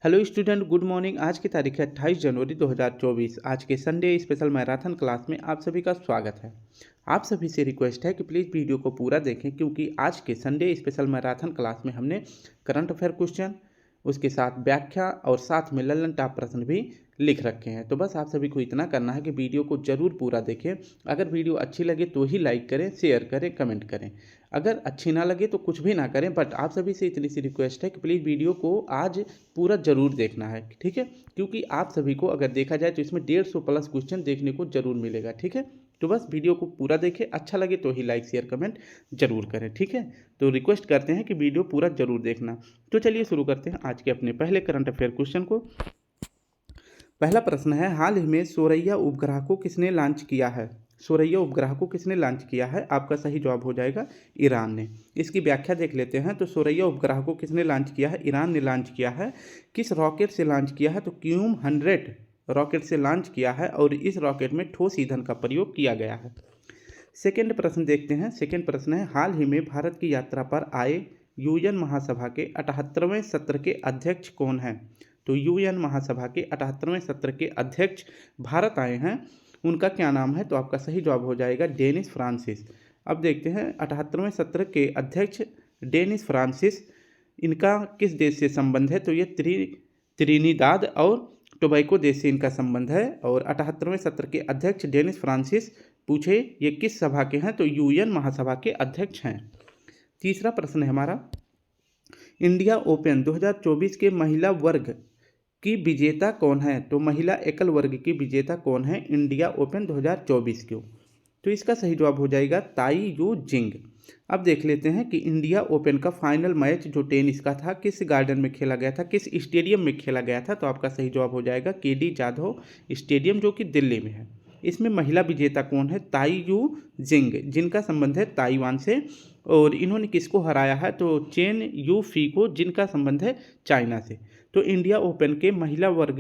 Hello student, good morning. आज की तारीख है 28 जनवरी 2024। आज के संडे स्पेशल मैराथन क्लास में आप सभी का स्वागत है। आप सभी से रिक्वेस्ट है कि प्लीज़ वीडियो को पूरा देखें, क्योंकि आज के संडे स्पेशल मैराथन क्लास में हमने करंट अफेयर क्वेश्चन, उसके साथ व्याख्या और साथ में ललन टॉप प्रश्न भी लिख रखे हैं। तो बस आप सभी को इतना करना है कि वीडियो को ज़रूर पूरा देखें। अगर वीडियो अच्छी लगे तो ही लाइक करें, शेयर करें, कमेंट करें। अगर अच्छी ना लगे तो कुछ भी ना करें, बट आप सभी से इतनी सी रिक्वेस्ट है कि प्लीज़ वीडियो को आज पूरा ज़रूर देखना है, ठीक है। क्योंकि आप सभी को अगर देखा जाए तो इसमें 150 प्लस क्वेश्चन देखने को ज़रूर मिलेगा, ठीक है। तो बस वीडियो को पूरा देखें, अच्छा लगे तो ही लाइक शेयर कमेंट जरूर करें, ठीक है। तो रिक्वेस्ट करते हैं कि वीडियो पूरा जरूर देखना। तो चलिए शुरू करते हैं आज के अपने पहले करंट अफेयर क्वेश्चन को। पहला प्रश्न है, हाल ही में सोरैया उपग्रह को किसने लॉन्च किया है? सोरैया उपग्रह को किसने लॉन्च किया है? आपका सही जवाब हो जाएगा ईरान ने। इसकी व्याख्या देख लेते हैं। तो सोरैया उपग्रह को किसने लॉन्च किया है? ईरान ने लॉन्च किया है। किस रॉकेट से लॉन्च किया है? तो क्यूम 100 रॉकेट से लॉन्च किया है और इस रॉकेट में ठोस ईंधन का प्रयोग किया गया है। सेकेंड प्रश्न देखते हैं। सेकेंड प्रश्न है, हाल ही में भारत की यात्रा पर आए यूएन महासभा के 78वें सत्र के अध्यक्ष कौन हैं? तो यूएन महासभा के 78वें सत्र के अध्यक्ष भारत आए हैं, उनका क्या नाम है? तो आपका सही जवाब हो जाएगा डेनिस फ्रांसिस। अब देखते हैं 78वें सत्र के अध्यक्ष डेनिस फ्रांसिस, इनका किस देश से संबंध है? तो ये त्रिनिदाद और टोबैको देश से इनका संबंध है। और 78वें सत्र के अध्यक्ष डेनिस फ्रांसिस, पूछे ये किस सभा के हैं? तो यूएन महासभा के अध्यक्ष हैं। तीसरा प्रश्न है हमारा, इंडिया ओपन 2024 के महिला वर्ग की विजेता कौन है? तो महिला एकल वर्ग की विजेता कौन है इंडिया ओपन 2024 को? तो इसका सही जवाब हो जाएगा ताई यू जिंग। अब देख लेते हैं कि इंडिया ओपन का फाइनल मैच जो टेनिस का था किस गार्डन में खेला गया था, किस स्टेडियम में खेला गया था? तो आपका सही जवाब हो जाएगा केडी जाधव स्टेडियम, जो कि दिल्ली में है। इसमें महिला विजेता कौन है? ताई यू जिंग, जिनका संबंध है ताइवान से। और इन्होंने किसको हराया है? तो चेन यू फी को, जिनका संबंध है चाइना से। तो इंडिया ओपन के महिला वर्ग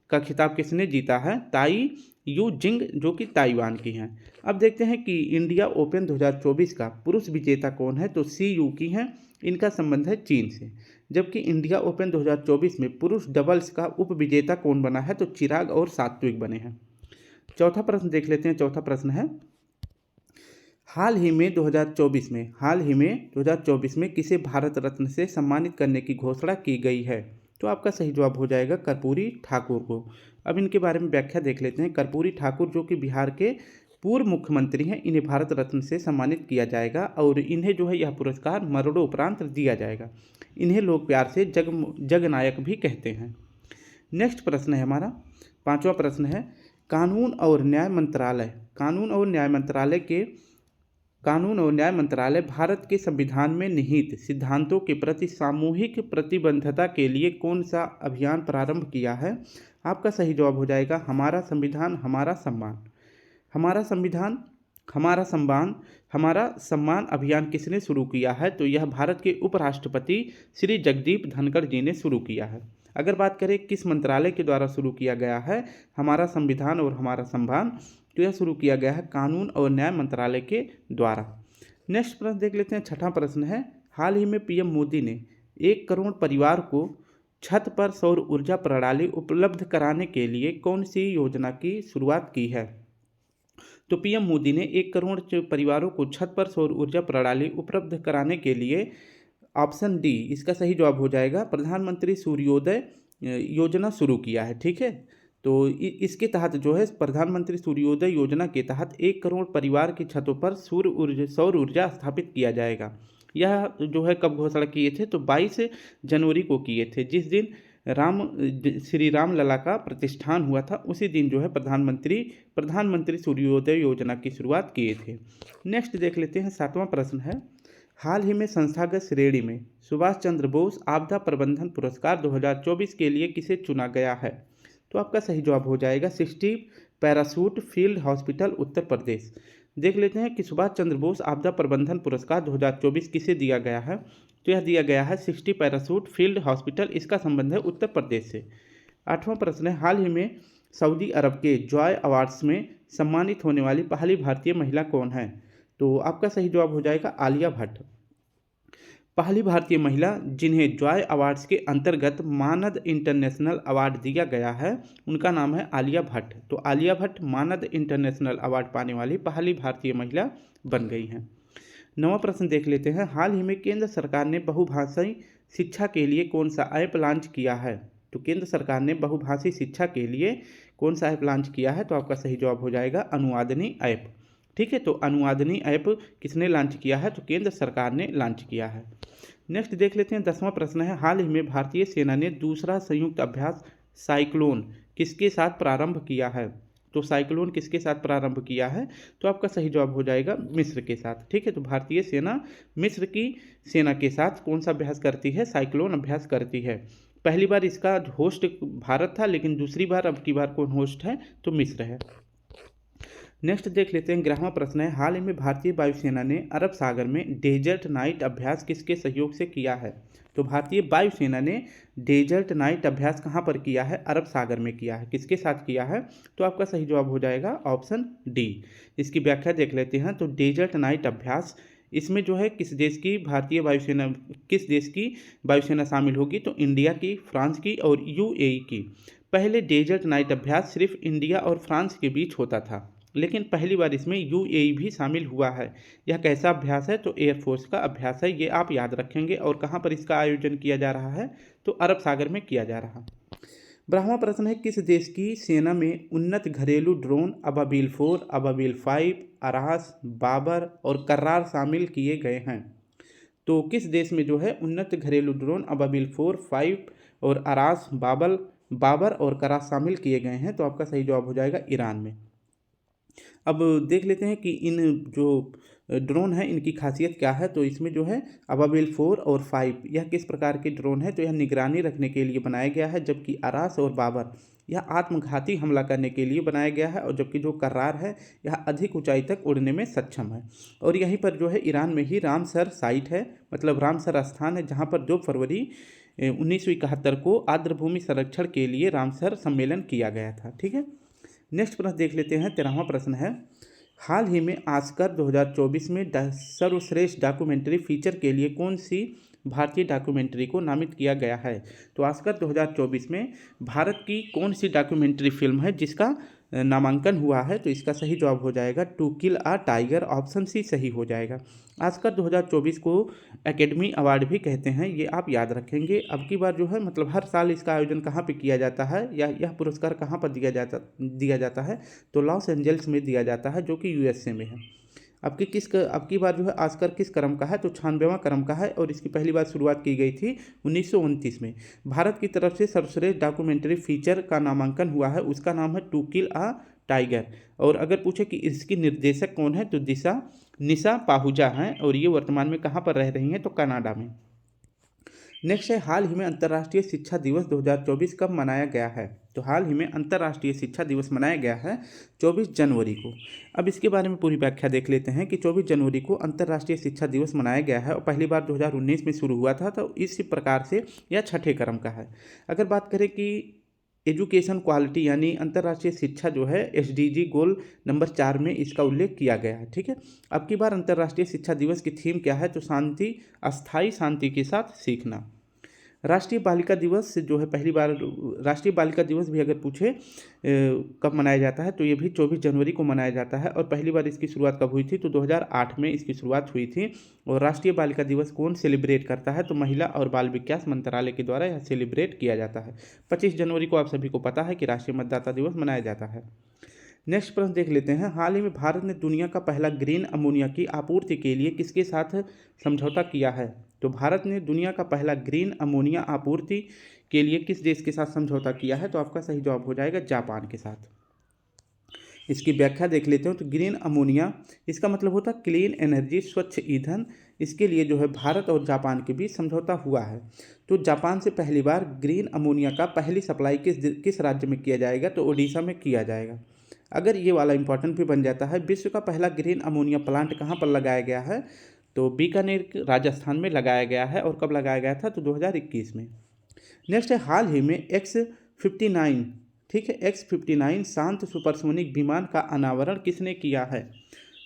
का खिताब किसने जीता है? ताई यू जिंग, जो कि ताइवान की हैं। अब देखते हैं कि इंडिया ओपन 2024 का पुरुष विजेता कौन है? तो सी यू की हैं, इनका संबंध है चीन से। जबकि इंडिया ओपन 2024 में पुरुष डबल्स का उप विजेता कौन बना है? तो चिराग और सात्विक बने हैं। चौथा प्रश्न देख लेते हैं। चौथा प्रश्न है, हाल ही में 2024 में किसे भारत रत्न से सम्मानित करने की घोषणा की गई है? तो आपका सही जवाब हो जाएगा कर्पूरी ठाकुर को। अब इनके बारे में व्याख्या देख लेते हैं। कर्पूरी ठाकुर जो कि बिहार के पूर्व मुख्यमंत्री हैं, इन्हें भारत रत्न से सम्मानित किया जाएगा और इन्हें जो है यह पुरस्कार मरणोपरांत दिया जाएगा। इन्हें लोग प्यार से जगनायक भी कहते हैं। नेक्स्ट प्रश्न है हमारा, पांचवा प्रश्न है, कानून और न्याय मंत्रालय भारत के संविधान में निहित सिद्धांतों के प्रति सामूहिक प्रतिबद्धता के लिए कौन सा अभियान प्रारंभ किया है? आपका सही जवाब हो जाएगा हमारा संविधान हमारा सम्मान। हमारा सम्मान अभियान किसने शुरू किया है? तो यह भारत के उपराष्ट्रपति श्री जगदीप धनखड़ जी ने शुरू किया है। अगर बात करें किस मंत्रालय के द्वारा शुरू किया गया है हमारा संविधान और हमारा सम्मान, तो यह शुरू किया गया है कानून और न्याय मंत्रालय के द्वारा। नेक्स्ट प्रश्न देख लेते हैं। छठा प्रश्न है, हाल ही में पीएम मोदी ने 1 करोड़ परिवार को छत पर सौर ऊर्जा प्रणाली उपलब्ध कराने के लिए कौन सी योजना की शुरुआत की है? तो पीएम मोदी ने 1 करोड़ परिवारों को छत पर सौर ऊर्जा प्रणाली उपलब्ध कराने के लिए, ऑप्शन डी इसका सही जवाब हो जाएगा, प्रधानमंत्री सूर्योदय योजना शुरू किया है, ठीक है। तो इसके तहत जो है प्रधानमंत्री सूर्योदय योजना के तहत 1 करोड़ परिवार की छतों पर सौर ऊर्जा स्थापित किया जाएगा। यह जो है कब घोषणा किए थे? तो 22 जनवरी को किए थे, जिस दिन श्री राम लला का प्रतिष्ठान हुआ था, उसी दिन जो है प्रधानमंत्री सूर्योदय योजना की शुरुआत किए थे। नेक्स्ट देख लेते हैं। सातवां प्रश्न है, हाल ही में संस्थागत श्रेणी में सुभाष चंद्र बोस आपदा प्रबंधन पुरस्कार 2024 के लिए किसे चुना गया है? तो आपका सही जवाब हो जाएगा 60 parachute field hospital Uttar Pradesh. देख लेते हैं कि सुभाष चंद्र बोस आपदा प्रबंधन पुरस्कार 2024 किसे दिया गया है? तो यह दिया गया है 60 पैराशूट फील्ड हॉस्पिटल, इसका संबंध है उत्तर प्रदेश से। आठवां प्रश्न है, हाल ही में सऊदी अरब के जॉय अवार्ड्स में सम्मानित होने वाली पहली भारतीय महिला कौन है? तो आपका सही जवाब हो जाएगा आलिया भट्ट। पहली भारतीय महिला जिन्हें जॉय अवार्ड्स के अंतर्गत मानद इंटरनेशनल अवार्ड दिया गया है उनका नाम है आलिया भट्ट। तो आलिया भट्ट मानद इंटरनेशनल अवार्ड पाने वाली पहली भारतीय महिला बन गई हैं। 9वां प्रश्न देख लेते हैं। हाल ही में केंद्र सरकार ने बहुभाषी शिक्षा के लिए कौन सा ऐप लॉन्च किया है? तो केंद्र सरकार ने बहुभाषी शिक्षा के लिए कौन सा ऐप लॉन्च किया है? तो आपका सही जवाब हो जाएगा अनुवादनी ऐप। ठीक है, तो अनुवादनी ऐप किसने लॉन्च किया है? तो केंद्र सरकार ने लॉन्च किया है। नेक्स्ट देख लेते हैं। 10वां प्रश्न है। हाल ही में भारतीय सेना ने दूसरा संयुक्त अभ्यास साइक्लोन किसके साथ प्रारंभ किया है? तो साइक्लोन किसके साथ प्रारंभ किया है? तो आपका सही जवाब हो जाएगा मिस्र के साथ। ठीक है, तो भारतीय सेना मिस्र की सेना के साथ कौन सा अभ्यास करती है? साइक्लोन अभ्यास करती है। पहली बार इसका होस्ट भारत था, लेकिन दूसरी बार अब की बार कौन होस्ट है? तो मिस्र है। नेक्स्ट देख लेते हैं। 11वां प्रश्न है। हाल ही में भारतीय वायुसेना ने अरब सागर में डेजर्ट नाइट अभ्यास किसके सहयोग से किया है? तो भारतीय वायुसेना ने डेजर्ट नाइट अभ्यास कहाँ पर किया है? अरब सागर में किया है। किसके साथ किया है? तो आपका सही जवाब हो जाएगा ऑप्शन डी। इसकी व्याख्या देख लेते हैं। तो डेजर्ट नाइट अभ्यास, इसमें जो है किस देश की वायुसेना शामिल होगी? तो इंडिया की, फ्रांस की और यूएई की। पहले डेजर्ट नाइट अभ्यास सिर्फ इंडिया और फ्रांस के बीच होता था, लेकिन पहली बार इसमें यूएई भी शामिल हुआ है। यह कैसा अभ्यास है? तो एयरफोर्स का अभ्यास है, ये आप याद रखेंगे। और कहाँ पर इसका आयोजन किया जा रहा है? तो अरब सागर में किया जा रहा है। 12वां प्रश्न है। किस देश की सेना में उन्नत घरेलू ड्रोन अबाबील 4, अबाबील 5, अरास, बाबर और कर्रार शामिल किए गए हैं? तो किस देश में जो है उन्नत घरेलू ड्रोन अबाबील 4, 5 और अरास, बाबर और कर्रार शामिल किए गए हैं? तो आपका सही जवाब हो जाएगा ईरान में। अब देख लेते हैं कि इन जो ड्रोन है इनकी खासियत क्या है। तो इसमें जो है अबाबिल 4 और 5 यह किस प्रकार के ड्रोन है? तो यह निगरानी रखने के लिए बनाया गया है, जबकि अरास और बाबर यह आत्मघाती हमला करने के लिए बनाया गया है, और जबकि जो कर्रार है यह अधिक ऊंचाई तक उड़ने में सक्षम है। और यहीं पर जो है ईरान में ही रामसर साइट है, मतलब रामसर स्थान है, जहाँ पर 2 फरवरी 1971 को आर्द्रभूमि संरक्षण के लिए रामसर सम्मेलन किया गया था। ठीक है, नेक्स्ट प्रश्न देख लेते हैं। 13वां प्रश्न है। हाल ही में ऑस्कर 2024 में सर्वश्रेष्ठ डॉक्यूमेंट्री फीचर के लिए कौन सी भारतीय डॉक्यूमेंट्री को नामित किया गया है? तो ऑस्कर 2024 में भारत की कौन सी डॉक्यूमेंट्री फिल्म है जिसका नामांकन हुआ है? तो इसका सही जवाब हो जाएगा to kill a tiger, option C सही हो जाएगा। ऑस्कर 2024 को एकेडमी अवार्ड भी कहते हैं, ये आप याद रखेंगे। अब की बार जो है मतलब हर साल इसका आयोजन कहाँ पे किया जाता है, या यह पुरस्कार कहाँ पर दिया जाता है? तो लॉस एंजल्स में दिया जाता है, जो कि यूएसए में है। अब की बार जो है ऑस्कर किस क्रम का है? तो 96वां क्रम का है, और इसकी पहली बार शुरुआत की गई थी 1929 में। भारत की तरफ से सर्वश्रेष्ठ डॉक्यूमेंट्री फीचर का नामांकन हुआ है, उसका नाम है टू किल अ टाइगर। और अगर पूछे कि इसकी निर्देशक कौन है, तो निशा पाहुजा हैं, और ये वर्तमान में कहाँ पर रह रही हैं? तो कनाडा में। नेक्स्ट है। हाल ही में अंतर्राष्ट्रीय शिक्षा दिवस 2024 कब मनाया गया है? तो हाल ही में अंतर्राष्ट्रीय शिक्षा दिवस मनाया गया है 24 जनवरी को। अब इसके बारे में पूरी व्याख्या देख लेते हैं कि 24 जनवरी को अंतर्राष्ट्रीय शिक्षा दिवस मनाया गया है, और पहली बार 2019 में शुरू हुआ था। तो इस प्रकार से यह 6ठे क्रम का है। अगर बात करें कि एजुकेशन क्वालिटी यानी अंतर्राष्ट्रीय शिक्षा जो है एसडीजी गोल नंबर 4 में इसका उल्लेख किया गया है। ठीक है, अब की बार अंतर्राष्ट्रीय शिक्षा दिवस की थीम क्या है? तो शांति, अस्थायी शांति के साथ सीखना। राष्ट्रीय बालिका दिवस जो है, पहली बार राष्ट्रीय बालिका दिवस भी अगर पूछे कब मनाया जाता है, तो ये भी 24 जनवरी को मनाया जाता है। और पहली बार इसकी शुरुआत कब हुई थी? तो 2008 में इसकी शुरुआत हुई थी। और राष्ट्रीय बालिका दिवस कौन सेलिब्रेट करता है? तो महिला और बाल विकास मंत्रालय के द्वारा यह सेलिब्रेट किया जाता है। 25 जनवरी को आप सभी को पता है कि राष्ट्रीय मतदाता दिवस मनाया जाता है। नेक्स्ट प्रश्न देख लेते हैं। हाल ही में भारत ने दुनिया का पहला ग्रीन अमोनिया की आपूर्ति के लिए किसके साथ समझौता किया है? तो भारत ने दुनिया का पहला ग्रीन अमोनिया आपूर्ति के लिए किस देश के साथ समझौता किया है? तो आपका सही जवाब हो जाएगा जापान के साथ। इसकी व्याख्या देख लेते हैं। तो ग्रीन अमोनिया, इसका मतलब होता है क्लीन एनर्जी, स्वच्छ ईंधन। इसके लिए जो है भारत और जापान के बीच समझौता हुआ है। तो जापान से पहली बार ग्रीन अमोनिया का पहली सप्लाई किस राज्य में किया जाएगा? तो ओडिशा में किया जाएगा। अगर ये वाला इंपॉर्टेंट भी बन जाता है, विश्व का पहला ग्रीन अमोनिया प्लांट कहाँ पर लगाया गया है? तो बीकानेर राजस्थान में लगाया गया है। और कब लगाया गया था? तो 2021 में। नेक्स्ट है। हाल ही में X-59, ठीक है, X-59 शांत सुपरसोनिक विमान का अनावरण किसने किया है?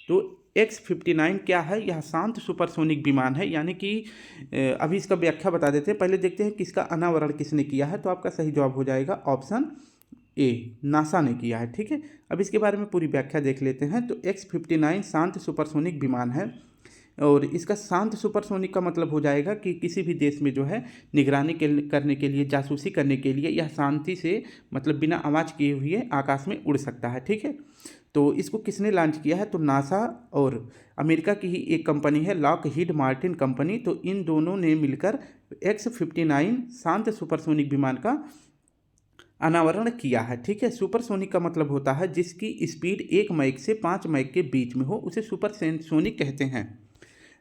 तो X-59 क्या है? यह शांत सुपरसोनिक विमान है, यानी कि अभी इसका व्याख्या बता देते हैं। पहले देखते हैं कि इसका अनावरण किसने किया है। तो आपका सही जवाब हो जाएगा ऑप्शन ए, नासा ने किया है। ठीक है, अब इसके बारे में पूरी व्याख्या देख लेते हैं। तो X-59 शांत सुपरसोनिक विमान है, और इसका शांत सुपरसोनिक का मतलब हो जाएगा कि किसी भी देश में जो है निगरानी करने के लिए, जासूसी करने के लिए यह शांति से, मतलब बिना आवाज़ किए हुए आकाश में उड़ सकता है। ठीक है, तो इसको किसने लॉन्च किया है? तो नासा और अमेरिका की ही एक कंपनी है, लॉकहीड मार्टिन कंपनी। तो इन दोनों ने मिलकर X-59 शांत सुपरसोनिक विमान का अनावरण किया है। ठीक है, सुपरसोनिक का मतलब होता है जिसकी स्पीड 1 मैक से 5 मैक के बीच में हो, उसे सुपरसोनिक कहते हैं।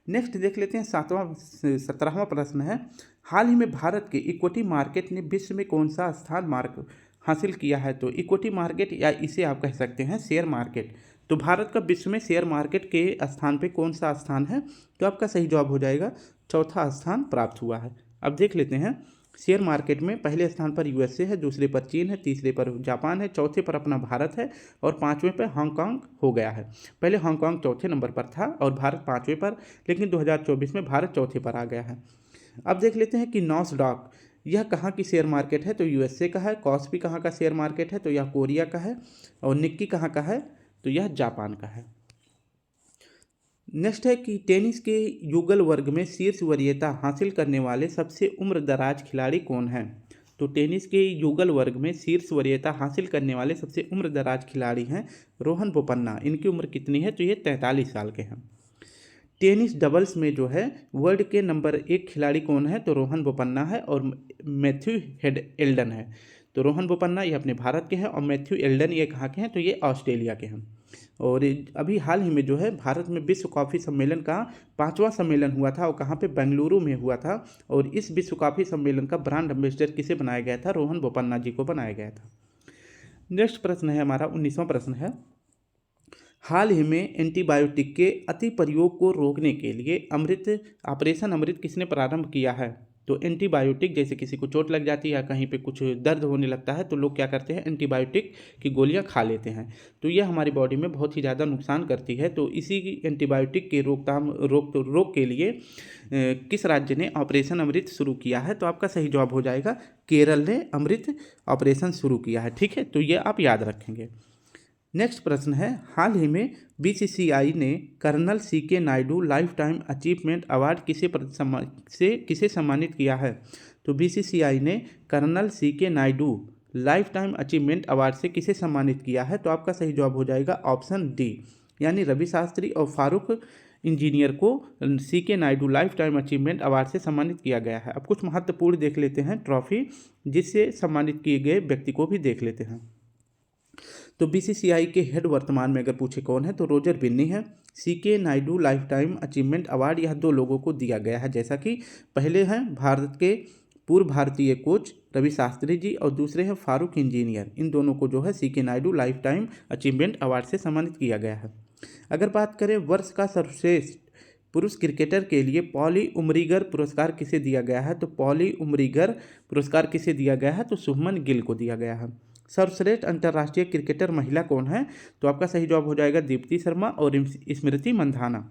नेक्स्ट देख लेते हैं 17वां प्रश्न है, हाल ही में भारत के इक्विटी मार्केट ने विश्व में कौन सा स्थान मार्क हासिल किया है? तो इक्विटी मार्केट, या इसे आप कह सकते हैं शेयर मार्केट। तो भारत का विश्व में शेयर मार्केट के स्थान पे कौन सा स्थान है? तो आपका सही जवाब हो जाएगा चौथा स्थान प्राप्त हुआ है। अब देख लेते हैं शेयर मार्केट में पहले स्थान पर यूएसए है, दूसरे पर चीन है, तीसरे पर जापान है, चौथे पर अपना भारत है, और पाँचवें पर हांगकांग हो गया है। पहले हांगकांग चौथे नंबर पर था और भारत पाँचवें पर, लेकिन 2024 में भारत चौथे पर आ गया है। अब देख लेते हैं कि नॉस्डॉक यह कहाँ की शेयर मार्केट है? तो यूएसए का है। कॉस्पी कहाँ का शेयर मार्केट है? तो यह कोरिया का है। और निक्की कहाँ का है? तो यह जापान का है। नेक्स्ट है कि टेनिस के युगल वर्ग में शीर्ष वरीयता हासिल करने वाले सबसे उम्रदराज खिलाड़ी कौन हैं? तो टेनिस के युगल वर्ग में शीर्ष वरीयता हासिल करने वाले सबसे उम्रदराज खिलाड़ी हैं रोहन बोपन्ना। इनकी उम्र कितनी है? तो ये 43 साल के हैं। टेनिस डबल्स में जो है वर्ल्ड के नंबर 1 खिलाड़ी कौन है? तो रोहन बोपन्ना है और मैथ्यू एल्डन है। तो रोहन बोपन्ना ये अपने भारत के हैं, और मैथ्यू एल्डन ये कहाँ के हैं? तो ये ऑस्ट्रेलिया के हैं। और अभी हाल ही में जो है भारत में विश्व कॉफ़ी सम्मेलन का 5वां सम्मेलन हुआ था, और कहाँ पे? बेंगलुरु में हुआ था। और इस विश्व कॉफ़ी सम्मेलन का ब्रांड एम्बेसडर किसे बनाया गया था? रोहन बोपन्ना जी को बनाया गया था। नेक्स्ट प्रश्न है हमारा 19वां प्रश्न है, हाल ही में एंटीबायोटिक के अति प्रयोग को रोकने के लिए ऑपरेशन अमृत किसने प्रारंभ किया है? तो एंटीबायोटिक, जैसे किसी को चोट लग जाती है या कहीं पे कुछ दर्द होने लगता है, तो लोग क्या करते हैं? एंटीबायोटिक की गोलियां खा लेते हैं। तो यह हमारी बॉडी में बहुत ही ज़्यादा नुकसान करती है। तो इसी एंटीबायोटिक के रोक के लिए किस राज्य ने ऑपरेशन अमृत शुरू किया है? तो आपका सही जवाब हो जाएगा केरल ने अमृत ऑपरेशन शुरू किया है। ठीक है, तो ये आप याद रखेंगे। नेक्स्ट प्रश्न है, हाल ही में बीसीसीआई ने colonel CK Naidu life time achievement award किसे सम्मानित किया है? तो बीसीसीआई ने colonel CK Naidu life time achievement award से किसे सम्मानित किया है? तो आपका सही जवाब हो जाएगा ऑप्शन डी, यानी रवि शास्त्री और फारूक इंजीनियर को CK Naidu life time achievement award से सम्मानित किया गया है। अब कुछ महत्वपूर्ण देख लेते हैं ट्रॉफी जिससे सम्मानित किए गए व्यक्ति को भी देख लेते हैं। तो बीसीसीआई के हेड वर्तमान में अगर पूछे कौन है, तो रोजर बिन्नी है। CK Naidu life time achievement award यह 2 लोगों को दिया गया है, जैसा कि पहले हैं भारत के पूर्व भारतीय कोच रवि शास्त्री जी, और दूसरे हैं फारूक इंजीनियर। इन दोनों को जो है CK Naidu life time achievement award से सम्मानित किया गया है। अगर बात करें वर्ष का सर्वश्रेष्ठ पुरुष क्रिकेटर के लिए पॉली उमरीगर पुरस्कार किसे दिया गया है? तो पॉली उमरीगर पुरस्कार किसे दिया गया है? तो शुभमन गिल को दिया गया है। सर्वश्रेष्ठ अंतर्राष्ट्रीय क्रिकेटर महिला कौन है? तो आपका सही जवाब हो जाएगा दीप्ति शर्मा और स्मृति मंधाना।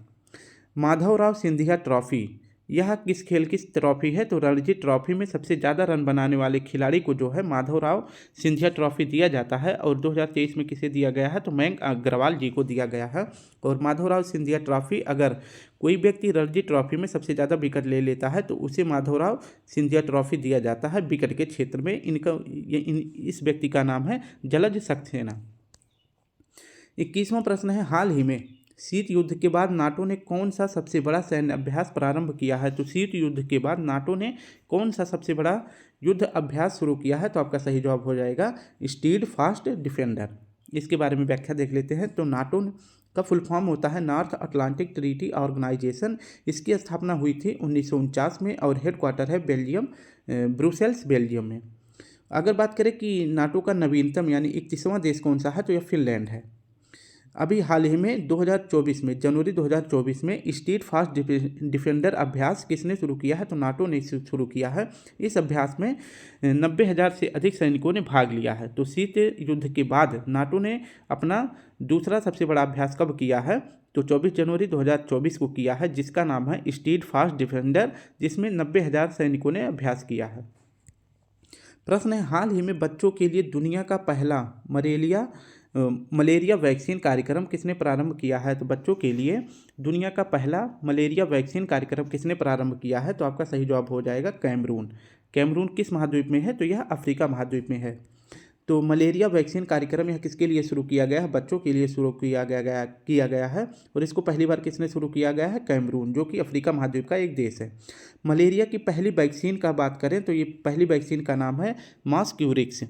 माधवराव सिंधिया ट्रॉफी यह किस खेल की ट्रॉफी है? तो रणजी ट्रॉफी में सबसे ज़्यादा रन बनाने वाले खिलाड़ी को जो है माधवराव सिंधिया ट्रॉफी दिया जाता है, और 2023 में किसे दिया गया है? तो मयंक अग्रवाल जी को दिया गया है। और माधवराव सिंधिया ट्रॉफी, अगर कोई व्यक्ति रणजी ट्रॉफी में सबसे ज़्यादा विकेट ले लेता है तो उसे माधवराव सिंधिया ट्रॉफी दिया जाता है विकेट के क्षेत्र में। इस व्यक्ति का नाम है जलज सक्सेना। 21वां प्रश्न है, हाल ही में शीत युद्ध के बाद नाटो ने कौन सा सबसे बड़ा सैन्य अभ्यास प्रारंभ किया है? तो शीत युद्ध के बाद नाटो ने कौन सा सबसे बड़ा युद्ध अभ्यास शुरू किया है? तो आपका सही जवाब हो जाएगा स्टीड फास्ट डिफेंडर। इसके बारे में व्याख्या देख लेते हैं। तो नाटो का फुल फॉर्म होता है नॉर्थ अटलांटिक ट्रीटी ऑर्गेनाइजेशन। इसकी स्थापना हुई थी 1949 में, और हेडक्वार्टर है बेल्जियम, ब्रुसेल्स बेल्जियम में। अगर बात करें कि नाटो का नवीनतम यानी 31वां देश कौन सा है, तो यह फिनलैंड है। अभी हाल ही में 2024 में जनवरी 2024 में स्ट्रीट फास्ट डिफेंडर अभ्यास किसने शुरू किया है? तो नाटो ने शुरू किया है। इस अभ्यास में 90,000 से अधिक सैनिकों ने भाग लिया है। तो शीत युद्ध के बाद नाटो ने अपना दूसरा सबसे बड़ा अभ्यास कब किया है? तो 24 जनवरी 2024 को किया है, जिसका नाम है स्टीड फास्ट डिफेंडर, जिसमें 90,000 सैनिकों ने अभ्यास किया है। प्रश्न है, हाल ही में बच्चों के लिए दुनिया का पहला मलेरिया वैक्सीन कार्यक्रम किसने प्रारंभ किया है? तो बच्चों के लिए दुनिया का पहला मलेरिया वैक्सीन कार्यक्रम किसने प्रारंभ किया है? तो आपका सही जवाब हो जाएगा कैमरून। कैमरून किस महाद्वीप में है? तो यह अफ्रीका महाद्वीप में है। तो मलेरिया वैक्सीन कार्यक्रम यह किसके लिए शुरू किया गया है? बच्चों के लिए शुरू किया गया है। और इसको पहली बार किसने शुरू किया गया है? कैमरून, जो कि अफ्रीका महाद्वीप का एक देश है। मलेरिया की पहली वैक्सीन का बात करें तो ये पहली वैक्सीन का नाम है मॉस्क्यूरिक्स।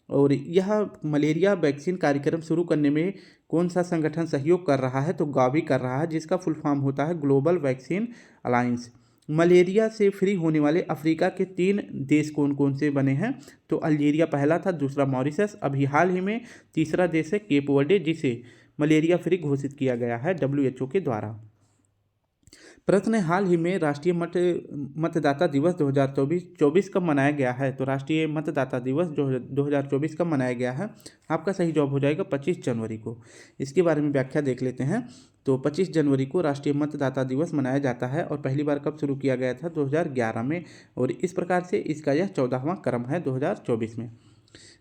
और यह मलेरिया वैक्सीन कार्यक्रम शुरू करने में कौन सा संगठन सहयोग कर रहा है? तो गावी कर रहा है, जिसका फुल फॉर्म होता है ग्लोबल वैक्सीन अलायंस। मलेरिया से फ्री होने वाले अफ्रीका के 3 देश कौन कौन से बने हैं? तो अल्जीरिया पहला था, दूसरा मॉरिशस, अभी हाल ही में तीसरा देश है केप वर्डे, जिसे मलेरिया फ्री घोषित किया गया है WHO के द्वारा। प्रश्न है, हाल ही में राष्ट्रीय मतदाता दिवस 2024 कब मनाया गया है? तो राष्ट्रीय मतदाता दिवस जो 2024 कब मनाया गया है? आपका सही जवाब हो जाएगा 25 जनवरी को। इसके बारे में व्याख्या देख लेते हैं। तो 25 जनवरी को राष्ट्रीय मतदाता दिवस मनाया जाता है और पहली बार कब शुरू किया गया था? 2011 में। और इस प्रकार से इसका यह 14वां क्रम है 2024 में।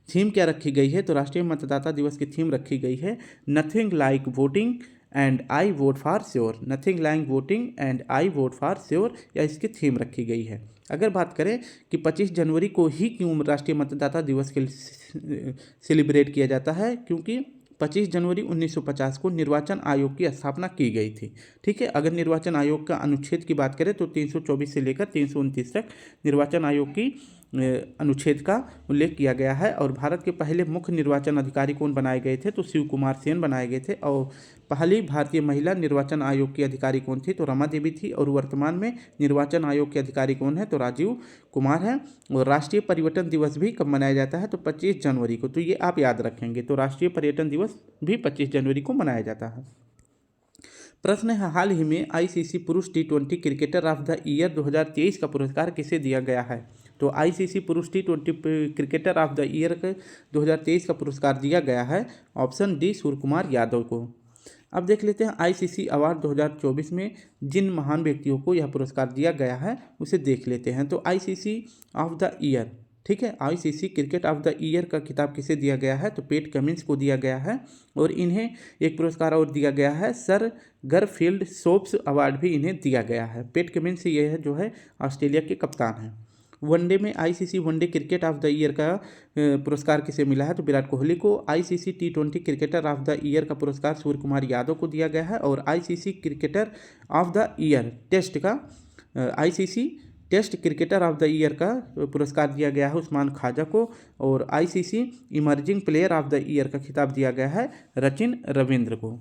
थीम क्या रखी गई है? तो राष्ट्रीय मतदाता दिवस की थीम रखी गई है nothing like voting and I vote for sure. Nothing like voting and I vote for sure, या इसकी थीम रखी गई है। अगर बात करें कि 25 जनवरी को ही क्यों राष्ट्रीय मतदाता दिवस के सेलिब्रेट किया जाता है, क्योंकि 25 जनवरी 1950 को निर्वाचन आयोग की स्थापना की गई थी। ठीक है, अगर निर्वाचन आयोग का अनुच्छेद की बात करें तो 324 से लेकर 329 तक निर्वाचन आयोग की अनुच्छेद का उल्लेख किया गया है। और भारत के पहले मुख्य निर्वाचन अधिकारी कौन बनाए गए थे? तो शिव कुमार सेन बनाए गए थे। और पहली भारतीय महिला निर्वाचन आयोग की अधिकारी कौन थी? तो रमा देवी थी। और वर्तमान में निर्वाचन आयोग के अधिकारी कौन है? तो राजीव कुमार है। और राष्ट्रीय पर्यटन दिवस भी कब मनाया जाता है? तो 25 जनवरी को। तो ये आप याद रखेंगे। तो राष्ट्रीय पर्यटन दिवस भी 25 जनवरी को मनाया जाता है। प्रश्न है, हाल ही में ICC पुरुष T20 cricketer of the year 2023 का पुरस्कार किसे दिया गया है? तो ICC पुरुष T20 cricketer of the year 2023 का पुरस्कार दिया गया है ऑप्शन डी सूर्य कुमार यादव को। अब देख लेते हैं ICC अवार्ड 2024 में जिन महान व्यक्तियों को यह पुरस्कार दिया गया है उसे देख लेते हैं। तो ICC ऑफ द ईयर, ठीक है, ICC cricket of the year का खिताब किसे दिया गया है? तो पेट कमिंस को दिया गया है। और इन्हें एक पुरस्कार और दिया गया है, सर गरफील्ड सोप्स अवार्ड भी इन्हें दिया गया है। पेट कमिंस ये है जो है ऑस्ट्रेलिया के कप्तान हैं। वनडे में ICC one day cricket of the year का पुरस्कार किसे मिला है? तो विराट कोहली को। ICC T20 cricketer of the year का पुरस्कार सूर्य कुमार यादव को दिया गया है। और ICC cricketer of the year test का ICC test cricketer of the year का पुरस्कार दिया गया है उस्मान ख्वाजा को। और ICC emerging player of the year का खिताब दिया गया है सचिन रविंद्र को।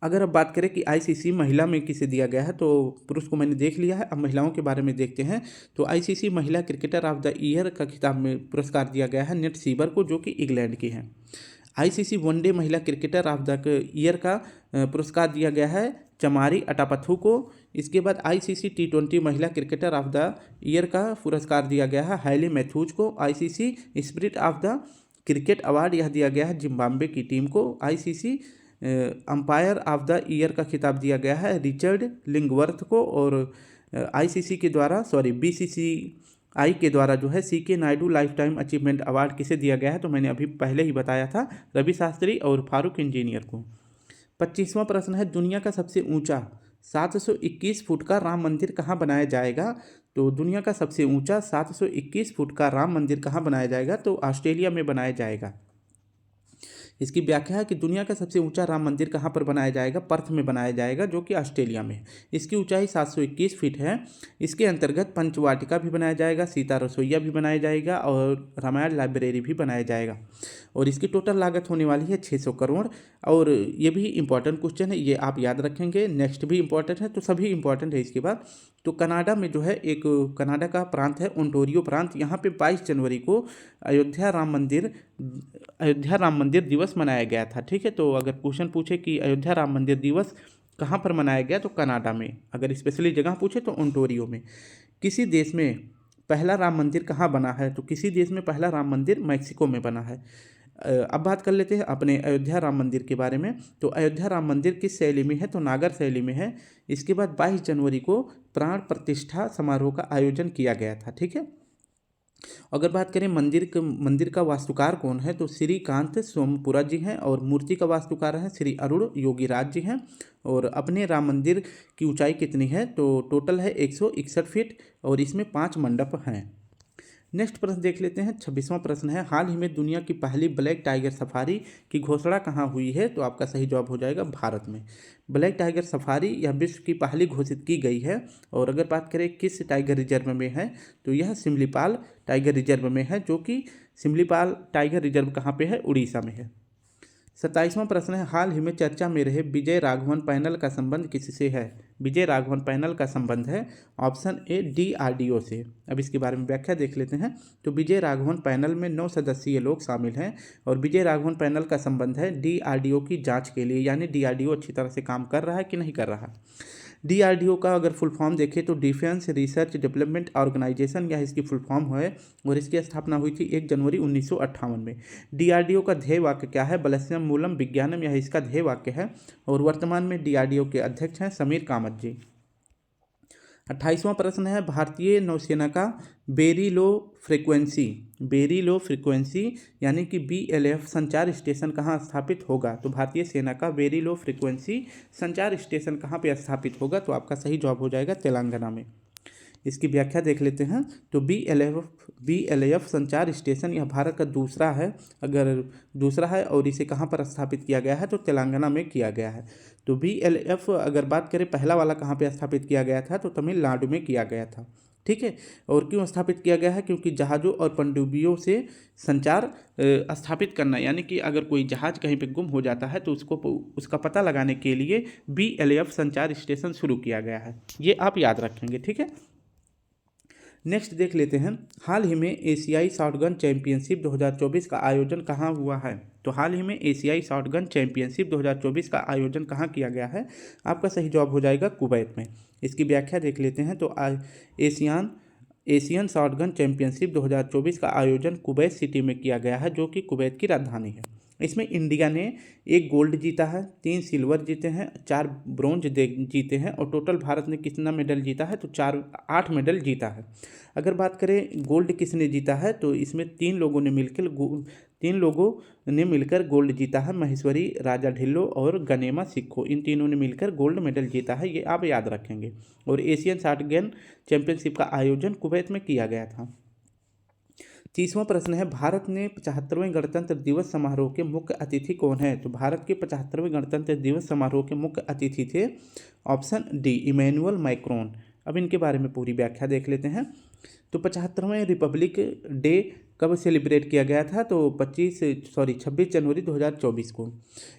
अगर अब बात करें कि ICC महिला में किसे दिया गया है, तो पुरुष को मैंने देख लिया है, अब महिलाओं के बारे में देखते हैं। तो ICC महिला क्रिकेटर ऑफ द ईयर का खिताब में पुरस्कार दिया गया है नेट सीबर को, जो कि इंग्लैंड की हैं। ICC वनडे महिला क्रिकेटर ऑफ द ईयर का पुरस्कार दिया गया है चमारी अटापथु को। इसके बाद ICC T20 महिला क्रिकेटर ऑफ द ईयर का पुरस्कार दिया गया है हैली मैथ्यूज को। ICC spirit of the cricket award यह दिया गया है जिम्बाब्वे की टीम को। ICC umpire of the year का खिताब दिया गया है रिचर्ड लिंगवर्थ को। और ICC के द्वारा BCCI के द्वारा जो है CK Naidu life time achievement award किसे दिया गया है? तो मैंने अभी पहले ही बताया था, रवि शास्त्री और फारूक इंजीनियर को। 25वां प्रश्न है, दुनिया का सबसे ऊंचा 721 फुट का राम मंदिर कहाँ बनाया जाएगा? तो दुनिया का सबसे ऊंचा 721 फुट का राम मंदिर कहाँ बनाया जाएगा? तो ऑस्ट्रेलिया में बनाया जाएगा। इसकी व्याख्या है कि दुनिया का सबसे ऊंचा राम मंदिर कहाँ पर बनाया जाएगा? पर्थ में बनाया जाएगा, जो कि ऑस्ट्रेलिया में है। इसकी ऊंचाई 721 फीट है। इसके अंतर्गत पंचवाटिका भी बनाया जाएगा, सीता रसोईया भी बनाया जाएगा और रामायण लाइब्रेरी भी बनाया जाएगा। और इसकी टोटल लागत होने वाली है 600 करोड़। और ये भी इंपॉर्टेंट क्वेश्चन है, ये आप याद रखेंगे। नेक्स्ट भी इंपॉर्टेंट है, तो सभी इंपॉर्टेंट है इसके बाद। तो कनाडा में जो है एक कनाडा का प्रांत है ओंटारियो प्रांत, यहाँ पे 22 जनवरी को अयोध्या राम मंदिर दिवस मनाया गया था। ठीक है, तो अगर क्वेश्चन पूछे कि अयोध्या राम मंदिर दिवस कहाँ पर मनाया गया, तो कनाडा में। अगर स्पेशली जगह पूछे तो ओंटारियो में। किसी देश में पहला राम मंदिर कहाँ बना है? तो किसी देश में पहला राम मंदिर मैक्सिको में बना है। अब बात कर लेते हैं अपने अयोध्या राम मंदिर के बारे में। तो अयोध्या राम मंदिर किस शैली में है? तो नागर शैली में है। इसके बाद 22 जनवरी को प्राण प्रतिष्ठा समारोह का आयोजन किया गया था। ठीक है। अगर बात करें मंदिर का वास्तुकार कौन है? तो श्रीकांत सोमपुरा जी हैं और मूर्ति का वास्तुकार है श्री अरुण योगीराज जी हैं। और अपने राम मंदिर की ऊंचाई कितनी है? तो टोटल है 161 फीट और इसमें 5 मंडप हैं। नेक्स्ट प्रश्न देख लेते हैं। 26वां प्रश्न है, हाल ही में दुनिया की पहली ब्लैक टाइगर सफारी की घोषणा कहाँ हुई है? तो आपका सही जवाब हो जाएगा भारत में। ब्लैक टाइगर सफारी यह विश्व की पहली घोषित की गई है। और अगर बात करें किस टाइगर रिजर्व में है, तो यह सिमलीपाल टाइगर रिजर्व में है, जो कि सिमलीपाल टाइगर रिजर्व कहाँ पे है? उड़ीसा में है। 27वां प्रश्न है, हाल ही में चर्चा में रहे विजय राघवन पैनल का संबंध किससे है? विजय राघवन पैनल का संबंध है ऑप्शन ए DRDO से। अब इसके बारे में व्याख्या देख लेते हैं। तो विजय राघवन पैनल में 9 सदस्यीय लोग शामिल हैं और विजय राघवन पैनल का संबंध है DRDO की जांच के लिए, यानी DRDO अच्छी तरह से काम कर रहा है कि नहीं कर रहा। DRDO का अगर फुल फॉर्म देखें तो डिफेंस रिसर्च डेवलपमेंट ऑर्गेनाइजेशन, यह इसकी फुल फॉर्म है और इसकी स्थापना हुई थी 1 जनवरी 1958 में। DRDO का ध्येय वाक्य क्या है? बलस्यम मूलम विज्ञानम, यह इसका ध्येय वाक्य है। और वर्तमान में DRDO के अध्यक्ष हैं समीर कामत जी। 28वां प्रश्न है, भारतीय नौसेना का बेरी लो फ्रिक्वेंसी यानी कि BLF संचार स्टेशन कहाँ स्थापित होगा? तो भारतीय सेना का वेरी लो फ्रिक्वेंसी संचार स्टेशन कहाँ पे स्थापित होगा? तो आपका सही जवाब हो जाएगा तेलंगाना में। इसकी व्याख्या देख लेते हैं। तो BLF संचार स्टेशन यह भारत का दूसरा है और इसे कहाँ पर स्थापित किया गया है? तो तेलंगाना में किया गया है। तो BLF अगर बात करें पहला वाला कहाँ पे स्थापित किया गया था? तो तमिलनाडु में किया गया था। ठीक है। और क्यों स्थापित किया गया है? क्योंकि जहाज़ों और पनडुब्बियों से संचार स्थापित करना, यानी कि अगर कोई जहाज़ कहीं पे गुम हो जाता है तो उसका पता लगाने के लिए BLF संचार स्टेशन शुरू किया गया है। ये आप याद रखेंगे। ठीक है। नेक्स्ट देख लेते हैं, हाल ही में एशियाई शॉटगन चैंपियनशिप 2024 का आयोजन कहाँ हुआ है? तो हाल ही में एशियाई शॉटगन चैंपियनशिप 2024 का आयोजन कहाँ किया गया है? आपका सही जवाब हो जाएगा कुवैत में। इसकी व्याख्या देख लेते हैं। तो एशियन शॉटगन चैंपियनशिप 2024 का आयोजन कुवैत सिटी में किया गया है, जो कि कुवैत की राजधानी है। इसमें इंडिया ने 1 गोल्ड जीता है, 3 सिल्वर जीते हैं, 4 ब्रोंज जीते हैं और टोटल भारत ने कितना मेडल जीता है? तो 8 मेडल जीता है। अगर बात करें गोल्ड किसने जीता है, तो इसमें 3 लोगों ने मिलकर गोल्ड जीता है। महेश्वरी, राजा ढिल्लो और गनेमा सिक्खो, इन तीनों ने मिलकर गोल्ड मेडल जीता है। ये आप याद रखेंगे। और एशियन शॉटगन चैंपियनशिप का आयोजन कुवैत में किया गया था। 30वां प्रश्न है, भारत ने 75वें गणतंत्र दिवस समारोह के मुख्य अतिथि कौन है? तो भारत के 75वें गणतंत्र दिवस समारोह के मुख्य अतिथि थे ऑप्शन डी इमैनुअल मैक्रोन। अब इनके बारे में पूरी व्याख्या देख लेते हैं। तो 75वें रिपब्लिक डे कब सेलिब्रेट किया गया था? तो 26 जनवरी 2024 को।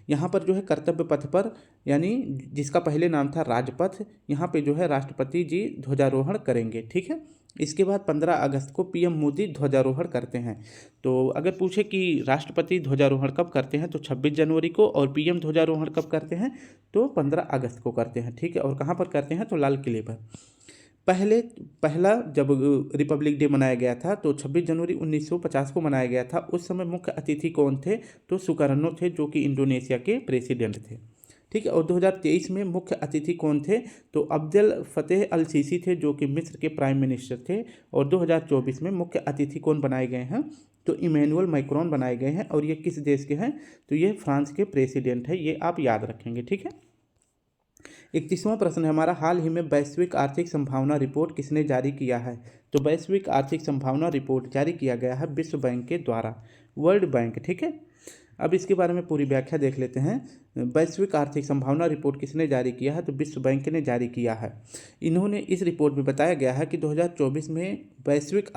यहाँ पर जो है कर्तव्य पथ पर, यानी जिसका पहले नाम था राजपथ, यहाँ पे जो है राष्ट्रपति जी ध्वजारोहण करेंगे। ठीक है। इसके बाद 15 अगस्त को PM मोदी ध्वजारोहण करते हैं। तो अगर पूछे कि राष्ट्रपति ध्वजारोहण कब करते हैं, तो 26 जनवरी को, और PM ध्वजारोहण कब करते हैं? तो 15 अगस्त को करते हैं। ठीक है। और कहाँ पर करते हैं? तो लाल किले पर। पहला जब रिपब्लिक डे मनाया गया था तो 26 जनवरी 1950 को मनाया गया था। उस समय मुख्य अतिथि कौन थे? तो सुकर्नो थे, जो कि इंडोनेशिया के प्रेसिडेंट थे। ठीक है। और 2023 में मुख्य अतिथि कौन थे? तो अब्देल फतेह अल सीसी थे, जो कि मिस्र के प्राइम मिनिस्टर थे। और 2024 में मुख्य अतिथि कौन बनाए गए हैं? तो इमैनुअल मैक्रोन बनाए गए हैं। और ये किस देश के हैं? तो ये फ्रांस के प्रेसिडेंट है। ये आप याद रखेंगे। ठीक है। 31वां प्रश्न है हमारा, हाल ही में वैश्विक आर्थिक संभावना रिपोर्ट किसने जारी किया है? तो वैश्विक आर्थिक संभावना रिपोर्ट जारी किया गया है विश्व बैंक के द्वारा, वर्ल्ड बैंक। ठीक है। अब इसके बारे में पूरी व्याख्या देख लेते हैं। वैश्विक आर्थिक संभावना रिपोर्ट किसने जारी किया है? तो विश्व बैंक ने जारी किया है। इन्होंने इस रिपोर्ट में बताया गया है कि 2024 में वैश्विक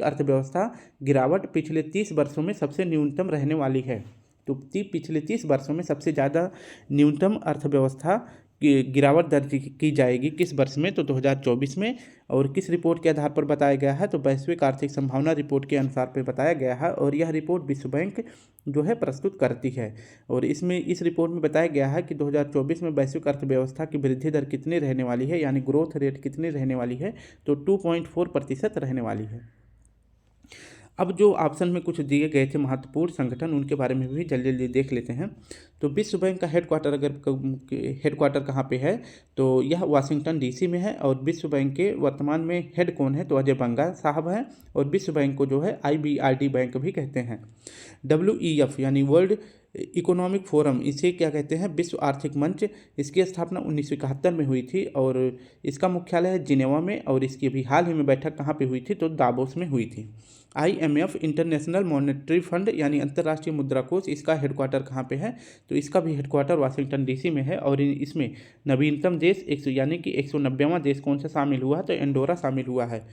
अर्थव्यवस्था गिरावट पिछले 30 वर्षों में सबसे न्यूनतम रहने वाली है। तो पिछले 30 वर्षों में सबसे ज़्यादा न्यूनतम अर्थव्यवस्था की गिरावट दर्ज की जाएगी किस वर्ष में? तो 2024 में। और किस रिपोर्ट के आधार पर बताया गया है? तो वैश्विक आर्थिक संभावना रिपोर्ट के अनुसार पे बताया गया है। और यह रिपोर्ट विश्व बैंक जो है प्रस्तुत करती है। और इस रिपोर्ट में बताया गया है कि 2024 में वैश्विक अर्थव्यवस्था की वृद्धि दर कितनी रहने वाली है, यानी ग्रोथ रेट कितनी रहने वाली है? तो 2.4% रहने वाली है। अब जो ऑप्शन में कुछ दिए गए थे महत्वपूर्ण संगठन, उनके बारे में भी जल्दी जल्दी देख लेते हैं। तो विश्व बैंक का हेडक्वार्टर कहाँ पे है, तो यह वाशिंगटन डीसी में है। और विश्व बैंक के वर्तमान में हेड कौन है, तो अजय बंगा साहब हैं। और विश्व बैंक को जो है IBRD बैंक भी कहते हैं। WEF यानी वर्ल्ड इकोनॉमिक फोरम, इसे क्या कहते हैं, विश्व आर्थिक मंच। इसकी स्थापना 1971 में हुई थी और इसका मुख्यालय है जिनेवा में। और इसकी अभी हाल ही में बैठक कहाँ पे हुई थी, तो दावोस में हुई थी। IMF इंटरनेशनल मॉनेटरी फंड यानी अंतर्राष्ट्रीय मुद्रा कोष, इसका हेडक्वार्टर कहाँ पे है, तो इसका भी हेडक्वार्टर वाशिंगटन डीसी में है। और इसमें नवीनतम देश यानी कि 190वां देश कौन सा शामिल हुआ है, तो एंडोरा शामिल हुआ है।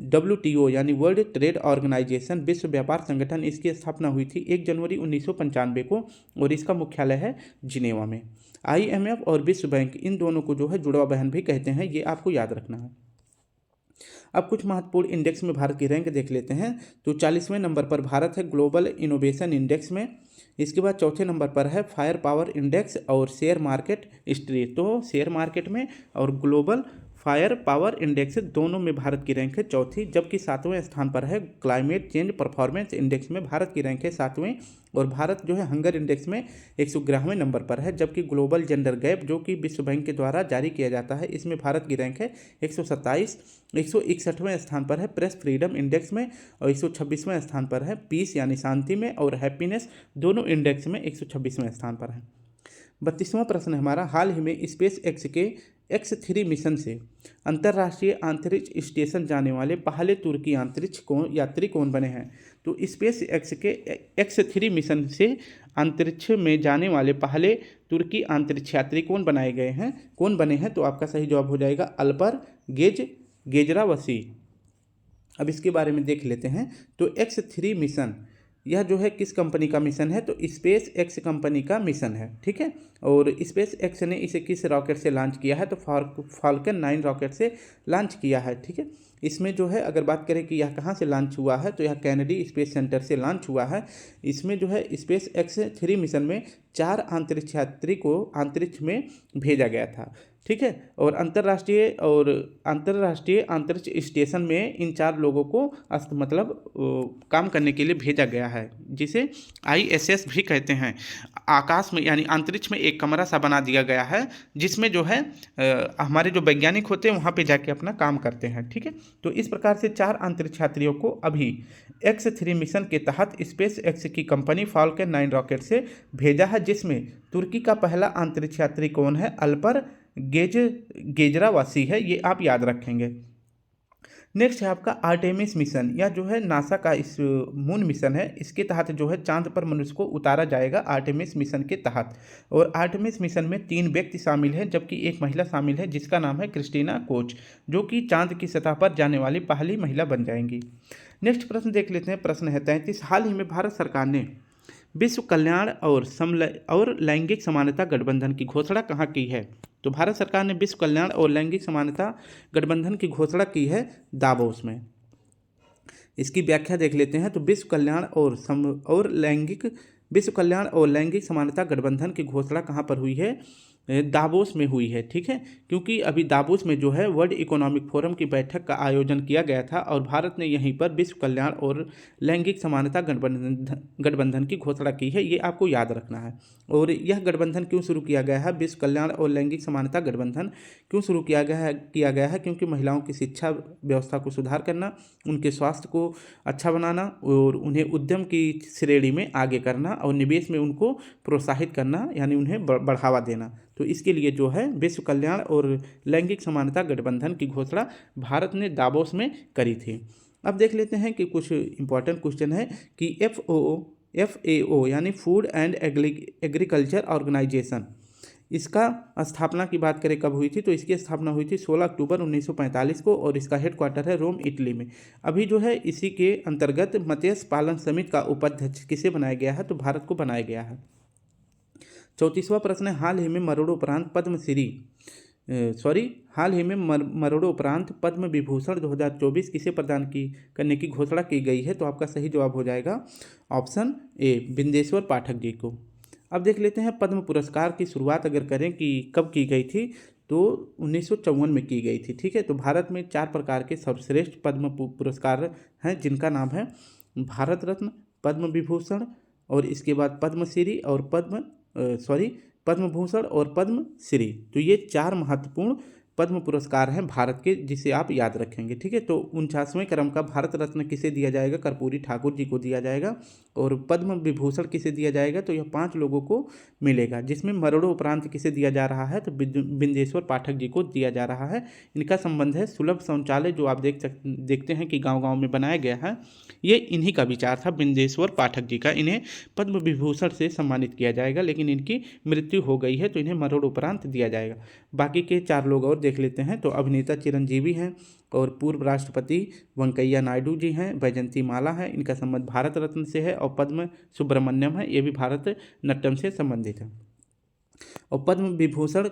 WTO यानी वर्ल्ड ट्रेड ऑर्गेनाइजेशन, विश्व व्यापार संगठन, इसकी स्थापना हुई थी 1 जनवरी 1995 को और इसका मुख्यालय है जिनेवा में। IMF और विश्व बैंक, इन दोनों को जो है जुड़वा बहन भी कहते हैं, ये आपको याद रखना है। अब कुछ महत्वपूर्ण इंडेक्स में भारत की रैंक देख लेते हैं। तो 40वें नंबर पर भारत है ग्लोबल इनोवेशन इंडेक्स में। इसके बाद चौथे नंबर पर है फायर पावर इंडेक्स और शेयर मार्केट हिस्ट्री। तो शेयर मार्केट में और ग्लोबल फायर पावर इंडेक्स दोनों में भारत की रैंक है चौथी। जबकि 7वें स्थान पर है क्लाइमेट चेंज परफॉर्मेंस इंडेक्स में भारत की रैंक है 7वें। और भारत जो है हंगर इंडेक्स में 111वें नंबर पर है। जबकि ग्लोबल जेंडर गैप जो कि विश्व बैंक के द्वारा जारी किया जाता है, इसमें भारत की रैंक है 127। 161वें स्थान पर है प्रेस फ्रीडम इंडेक्स में और 126वें स्थान पर है पीस यानी शांति में और हैप्पीनेस, दोनों इंडेक्स में 126वें स्थान पर है। 32वां प्रश्न हमारा, हाल ही में स्पेस एक्स के X3 मिशन से अंतर्राष्ट्रीय अंतरिक्ष स्टेशन जाने वाले पहले तुर्की अंतरिक्ष यात्री कौन बने हैं। तो स्पेस एक्स के X3 मिशन से अंतरिक्ष में जाने वाले पहले तुर्की अंतरिक्ष यात्री कौन बने हैं, तो आपका सही जवाब हो जाएगा अल्पर गेजरावसी। अब इसके बारे में देख लेते हैं। तो X3 मिशन यह जो है किस कंपनी का मिशन है, तो स्पेस एक्स कंपनी का मिशन है, ठीक है। और स्पेस एक्स ने इसे किस रॉकेट से लॉन्च किया है, तो फाल्कन 9 रॉकेट से लॉन्च किया है, ठीक है। इसमें जो है अगर बात करें कि यह कहाँ से लॉन्च हुआ है, तो यह कैनेडी स्पेस सेंटर से लॉन्च हुआ है। इसमें जो है स्पेस X3 मिशन में 4 अंतरिक्ष यात्री को अंतरिक्ष में भेजा गया था, ठीक है। और अंतर्राष्ट्रीय अंतरिक्ष स्टेशन में इन 4 लोगों को काम करने के लिए भेजा गया है, जिसे ISS भी कहते हैं। आकाश में यानी अंतरिक्ष में एक कमरा सा बना दिया गया है, जिसमें जो है हमारे जो वैज्ञानिक होते हैं वहाँ पे जाके अपना काम करते हैं, ठीक है। तो इस प्रकार से 4 अंतरिक्ष यात्रियों को अभी X3 मिशन के तहत स्पेस एक्स की कंपनी फाल्कन 9 रॉकेट से भेजा है, जिसमें तुर्की का पहला अंतरिक्ष यात्री कौन है, अल्पर गेजरावासी है, ये आप याद रखेंगे। नेक्स्ट है आपका आर्टेमिस मिशन, यह जो है नासा का इस मून मिशन है, इसके तहत जो है चांद पर मनुष्य को उतारा जाएगा आर्टेमिस मिशन के तहत। और आर्टेमिस मिशन में 3 व्यक्ति शामिल हैं, जबकि एक महिला शामिल है जिसका नाम है क्रिस्टीना कोच, जो कि चांद की सतह पर जाने वाली पहली महिला बन जाएंगी। नेक्स्ट प्रश्न देख लेते हैं, प्रश्न है 33। हाल ही में भारत सरकार ने विश्व कल्याण और लैंगिक समानता गठबंधन की घोषणा कहाँ की है, तो भारत सरकार ने विश्व कल्याण और लैंगिक समानता गठबंधन की घोषणा की है दावोस में। इसकी व्याख्या देख लेते हैं। तो विश्व कल्याण और लैंगिक समानता गठबंधन की घोषणा कहाँ पर हुई है, दावोस में हुई है, ठीक है। क्योंकि अभी दावोस में जो है वर्ल्ड इकोनॉमिक फोरम की बैठक का आयोजन किया गया था और भारत ने यहीं पर विश्व कल्याण और लैंगिक समानता गठबंधन की घोषणा की है, ये आपको याद रखना है। और यह गठबंधन क्यों शुरू किया गया है, विश्व कल्याण और लैंगिक समानता गठबंधन क्यों शुरू किया गया है, क्योंकि महिलाओं की शिक्षा व्यवस्था को सुधार करना, उनके स्वास्थ्य को अच्छा बनाना और उन्हें उद्यम की श्रेणी में आगे करना और निवेश में उनको प्रोत्साहित करना, यानी उन्हें बढ़ावा देना। तो इसके लिए जो है विश्व कल्याण और लैंगिक समानता गठबंधन की घोषणा भारत ने दावोस में करी थी। अब देख लेते हैं कि कुछ इंपॉर्टेंट क्वेश्चन है कि FAO यानी फूड एंड एग्रीकल्चर ऑर्गेनाइजेशन, इसका स्थापना की बात करें कब हुई थी, तो इसकी स्थापना हुई थी 16 अक्टूबर 1945 को और इसका हेडक्वार्टर है रोम, इटली में। अभी जो है इसी के अंतर्गत मत्स्य पालन समिति का उपाध्यक्ष किसे बनाया गया है, तो भारत को बनाया गया है। 34वां प्रश्न है, हाल ही में मरोड़ों उपरांत पद्म विभूषण 2024 किसे प्रदान करने की घोषणा की गई है, तो आपका सही जवाब हो जाएगा ऑप्शन ए, बिंदेश्वर पाठक जी को। अब देख लेते हैं पद्म पुरस्कार की शुरुआत अगर करें कि कब की गई थी, तो 1954 में की गई थी, ठीक है। तो भारत में 4 प्रकार के सर्वश्रेष्ठ पद्म पुरस्कार हैं, जिनका नाम है भारत रत्न, पद्म विभूषण और इसके बाद पद्मश्री और पद्म भूषण और पद्म श्री। तो ये 4 महत्वपूर्ण पद्म पुरस्कार हैं भारत के, जिसे आप याद रखेंगे। ठीक है, तो 49वें क्रम का भारत रत्न किसे दिया जाएगा? कर्पूरी ठाकुर जी को दिया जाएगा। और पद्म विभूषण किसे दिया जाएगा? तो यह 5 लोगों को मिलेगा, जिसमें मरणोपरांत किसे दिया जा रहा है? तो बिंदेश्वर पाठक जी को दिया जा रहा है। इनका संबंध है सुलभ शौचालय, जो आप देखते हैं कि गाँव-गाँव में बनाया गया है। ये इन्हीं का विचार था, बिंदेश्वर पाठक जी का। इन्हें पद्म विभूषण से सम्मानित किया जाएगा, लेकिन इनकी मृत्यु हो गई है, तो इन्हें मरणोपरांत दिया जाएगा। बाकी के 4 लोग और देख लेते हैं। तो अभिनेता चिरंजीवी हैं और पूर्व राष्ट्रपति वेंकैया नायडू जी हैं, वैजयंती माला है, इनका संबंध भारत रत्न से है। और पद्म सुब्रमण्यम है, ये भी भारत नट्यम से संबंधित है। और पद्म विभूषण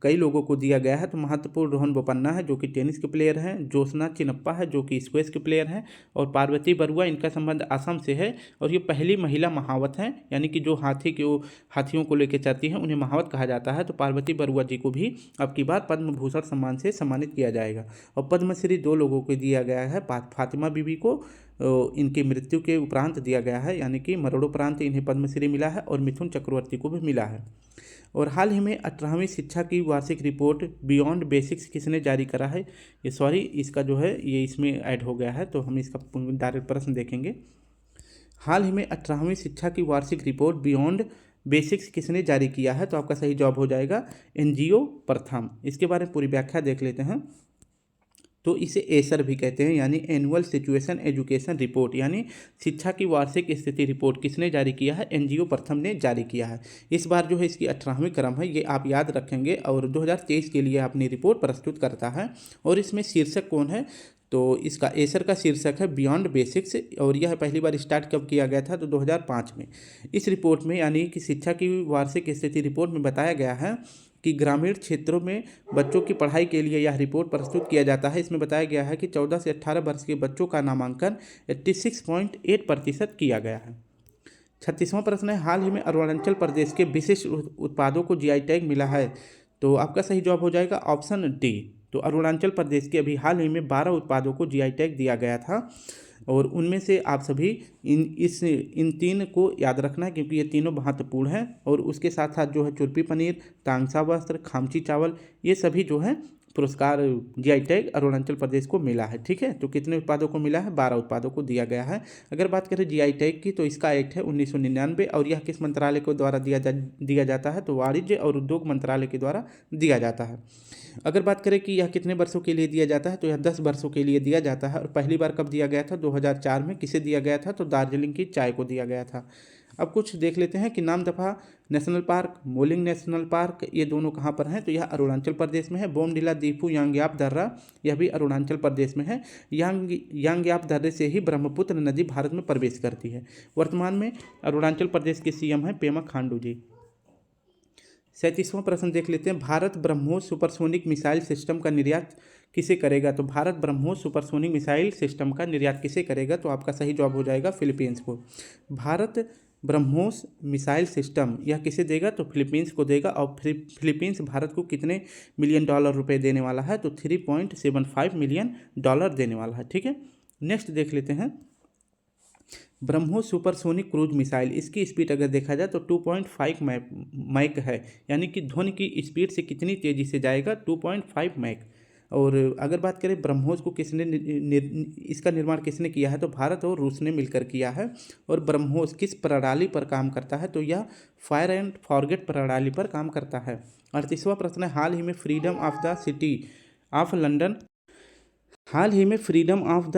कई लोगों को दिया गया है। तो महत्वपूर्ण रोहन बोपन्ना है, जो कि टेनिस के प्लेयर हैं। ज्योत्सना चिनप्पा है, जो कि स्क्वैश के प्लेयर हैं। और पार्वती बरुआ, इनका संबंध असम से है। और ये पहली महिला महावत हैं, यानी कि जो हाथियों को लेकर चलती हैं उन्हें महावत कहा जाता है। तो पार्वती बरुआ जी को भी अब की बार पद्म भूषण सम्मान से सम्मानित किया जाएगा। और पद्मश्री 2 लोगों को दिया गया है। फातिमा बीबी को इनकी मृत्यु के उपरांत दिया गया है, यानी कि मरणोपरांत इन्हें पद्मश्री मिला है। और मिथुन चक्रवर्ती को भी मिला है। और हाल ही में 18वीं शिक्षा की वार्षिक रिपोर्ट बियॉन्ड बेसिक्स किसने जारी करा है? इसका जो है ये इसमें ऐड हो गया है, तो हम इसका डायरेक्ट प्रश्न देखेंगे। हाल ही में 18वीं शिक्षा की वार्षिक रिपोर्ट बियॉन्ड बेसिक्स किसने जारी किया है? तो आपका सही जवाब हो जाएगा एनजीओ प्रथम। इसके बारे में पूरी व्याख्या देख लेते हैं। तो इसे एसर भी कहते हैं, यानी एनुअल सिचुएशन एजुकेशन रिपोर्ट, यानी शिक्षा की वार्षिक स्थिति रिपोर्ट किसने जारी किया है? एनजीओ प्रथम ने जारी किया है। इस बार जो है इसकी 18वीं क्रम है, ये आप याद रखेंगे। और 2023 के लिए अपनी रिपोर्ट प्रस्तुत करता है। और इसमें शीर्षक कौन है? तो इसका एसर का शीर्षक है बियॉन्ड बेसिक्स। और यह पहली बार स्टार्ट कब किया गया था? तो 2005 में। इस रिपोर्ट में, यानी कि शिक्षा की वार्षिक स्थिति रिपोर्ट में बताया गया है कि ग्रामीण क्षेत्रों में बच्चों की पढ़ाई के लिए यह रिपोर्ट प्रस्तुत किया जाता है। इसमें बताया गया है कि 14 से 18 वर्ष के बच्चों का नामांकन 86.8% किया गया है। 36वां प्रश्न है, हाल ही में अरुणाचल प्रदेश के विशिष्ट उत्पादों को जीआई टैग मिला है। तो आपका सही जवाब हो जाएगा ऑप्शन डी। तो अरुणाचल प्रदेश के अभी हाल ही में 12 उत्पादों को जीआई टैग दिया गया था। और उनमें से आप सभी इन 3 को याद रखना है, क्योंकि ये तीनों महत्वपूर्ण हैं। और उसके साथ साथ जो है चुरपी पनीर, तांगसा वस्त्र, खामची चावल, ये सभी जो है पुरस्कार जीआई टैग अरुणाचल प्रदेश को मिला है। ठीक है, तो कितने उत्पादों को मिला है? 12 उत्पादों को दिया गया है। अगर बात करें जीआई टैग की, तो इसका एक्ट है 1999। और यह किस मंत्रालय के द्वारा दिया जाता है? तो वाणिज्य और उद्योग मंत्रालय के द्वारा दिया जाता है। अगर बात करें कि यह कितने वर्षों के लिए दिया जाता है, तो यह 10 वर्षों के लिए दिया जाता है। और पहली बार कब दिया गया था? 2004 में। किसे दिया गया था? तो दार्जिलिंग की चाय को दिया गया था। अब कुछ देख लेते हैं कि Namdapha national park, moulding national park, ये दोनों कहाँ पर हैं? तो यह अरुणाचल प्रदेश में है। बोमडिला, दीफू, यांग्याप दर्रा, यह भी अरुणाचल प्रदेश में है। यांग्याप दर्रे से ही ब्रह्मपुत्र नदी भारत में प्रवेश करती है। वर्तमान में अरुणाचल प्रदेश के सीएम हैं पेमा खांडू जी। 37वां प्रश्न देख लेते हैं, Bharat BrahMos supersonic missile system का निर्यात किसे करेगा? तो Bharat BrahMos supersonic missile system का निर्यात किसे करेगा? तो आपका सही जवाब हो जाएगा फिलीपींस को। भारत ब्रह्मोस मिसाइल सिस्टम यह किसे देगा? तो फिलीपींस को देगा। और फिलीपींस भारत को कितने मिलियन डॉलर रुपए देने वाला है? तो $3.75 मिलियन देने वाला है। ठीक है, नेक्स्ट देख लेते हैं, ब्रह्मोस सुपरसोनिक क्रूज मिसाइल, इसकी स्पीड अगर देखा जाए तो 2.5 मैक है, यानी कि ध्वनि की स्पीड से कितनी तेज़ी से जाएगा? 2.5 मैक। और अगर बात करें ब्रह्मोस को इसका निर्माण किसने किया है? तो भारत और रूस ने मिलकर किया है। और ब्रह्मोस किस प्रणाली पर काम करता है? तो यह फायर एंड फॉरगेट प्रणाली पर काम करता है। 38वां प्रश्न है, हाल ही में freedom of the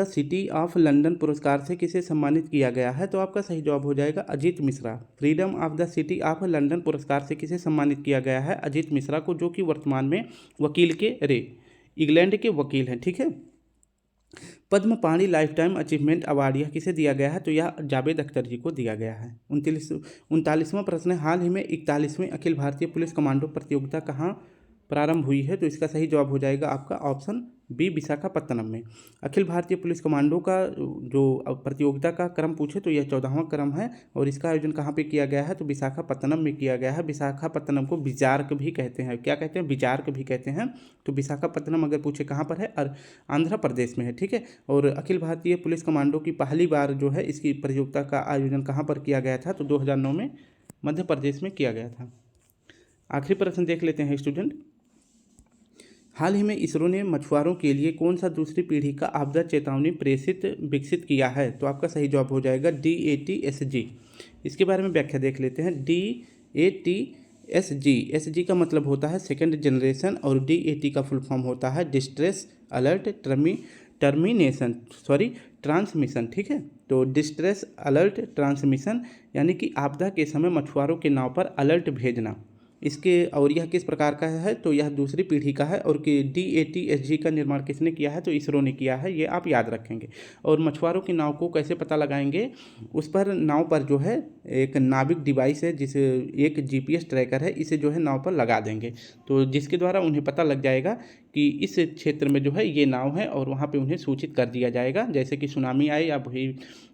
city of London पुरस्कार से किसे सम्मानित किया गया है? तो आपका सही जवाब हो जाएगा Ajit Mishra. Freedom of the city of London पुरस्कार से किसे सम्मानित किया गया है? अजीत मिश्रा को, जो कि वर्तमान में इंग्लैंड के वकील हैं। ठीक है, पद्म पाणी लाइफ टाइम अचीवमेंट अवार्ड यह किसे दिया गया है? तो यह जावेद अख्तर जी को दिया गया है। 39वां प्रश्न है, हाल ही में 41वीं अखिल भारतीय पुलिस कमांडो प्रतियोगिता कहाँ प्रारंभ हुई है, तो इसका सही जवाब हो जाएगा आपका ऑप्शन बी, विशाखापत्तनम में। अखिल भारतीय पुलिस कमांडो का जो प्रतियोगिता का क्रम पूछे तो यह 14वां क्रम है और इसका आयोजन कहाँ पे किया गया है, तो विशाखापत्तनम में किया गया है। विशाखापत्तनम को बिजार्क भी कहते हैं। क्या कहते हैं? बिजार्क भी कहते हैं। तो विशाखापत्तनम अगर पूछे कहाँ पर है, और आंध्र प्रदेश में है, ठीक है। और अखिल भारतीय पुलिस कमांडो की पहली बार जो है इसकी प्रतियोगिता का आयोजन कहाँ पर किया गया था, तो 2009 में मध्य प्रदेश में किया गया था। आखिरी प्रश्न देख लेते हैं स्टूडेंट। हाल ही में इसरो ने मछुआरों के लिए कौन सा दूसरी पीढ़ी का आपदा चेतावनी प्रेषित विकसित किया है, तो आपका सही जवाब हो जाएगा DATSG। इसके बारे में व्याख्या देख लेते हैं। DATSG, SG का मतलब होता है सेकेंड जनरेशन और DAT का फुल फॉर्म होता है डिस्ट्रेस अलर्ट ट्रांसमिशन, ठीक है। तो डिस्ट्रेस अलर्ट ट्रांसमिशन यानी कि आपदा के समय मछुआरों के नाव पर अलर्ट भेजना। इसके और यह किस प्रकार का है, तो यह दूसरी पीढ़ी का है। और कि DATSG का निर्माण किसने किया है, तो इसरो ने किया है, ये आप याद रखेंगे। और मछुआरों की नाव को कैसे पता लगाएंगे, उस पर नाव पर जो है एक नाविक डिवाइस है, जिसे एक GPS ट्रैकर है, इसे जो है नाव पर लगा देंगे, तो जिसके द्वारा उन्हें पता लग जाएगा कि इस क्षेत्र में जो है ये नाव है और वहाँ पे उन्हें सूचित कर दिया जाएगा। जैसे कि सुनामी आए या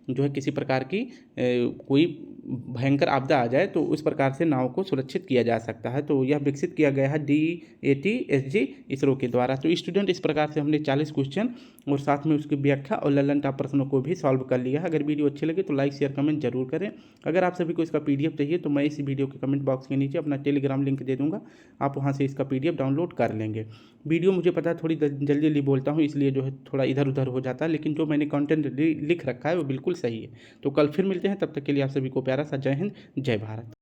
जो है किसी प्रकार की कोई भयंकर आपदा आ जाए, तो उस प्रकार से नाव को सुरक्षित किया जा सकता है। तो यह विकसित किया गया है DATSG इसरो के द्वारा। तो स्टूडेंट, इस प्रकार से हमने 40 क्वेश्चन और साथ में उसकी व्याख्या और ललन टॉप प्रश्नों को भी सॉल्व कर लिया है। अगर वीडियो अच्छी लगे तो लाइक शेयर कमेंट जरूर करें। अगर आप सभी को इसका PDF चाहिए तो मैं इस वीडियो के कमेंट बॉक्स के नीचे अपना टेलीग्राम लिंक दे दूंगा, आप वहाँ से इसका PDF डाउनलोड कर लेंगे। वीडियो मुझे पता है थोड़ी जल्दी जल्दी बोलता हूँ, इसलिए जो है थोड़ा इधर उधर हो जाता है, लेकिन जो मैंने कंटेंट लिख रखा है वो बिल्कुल सही है। तो कल फिर मिलते हैं, तब तक के लिए आप सभी को प्यारा सा जय हिंद, जय भारत।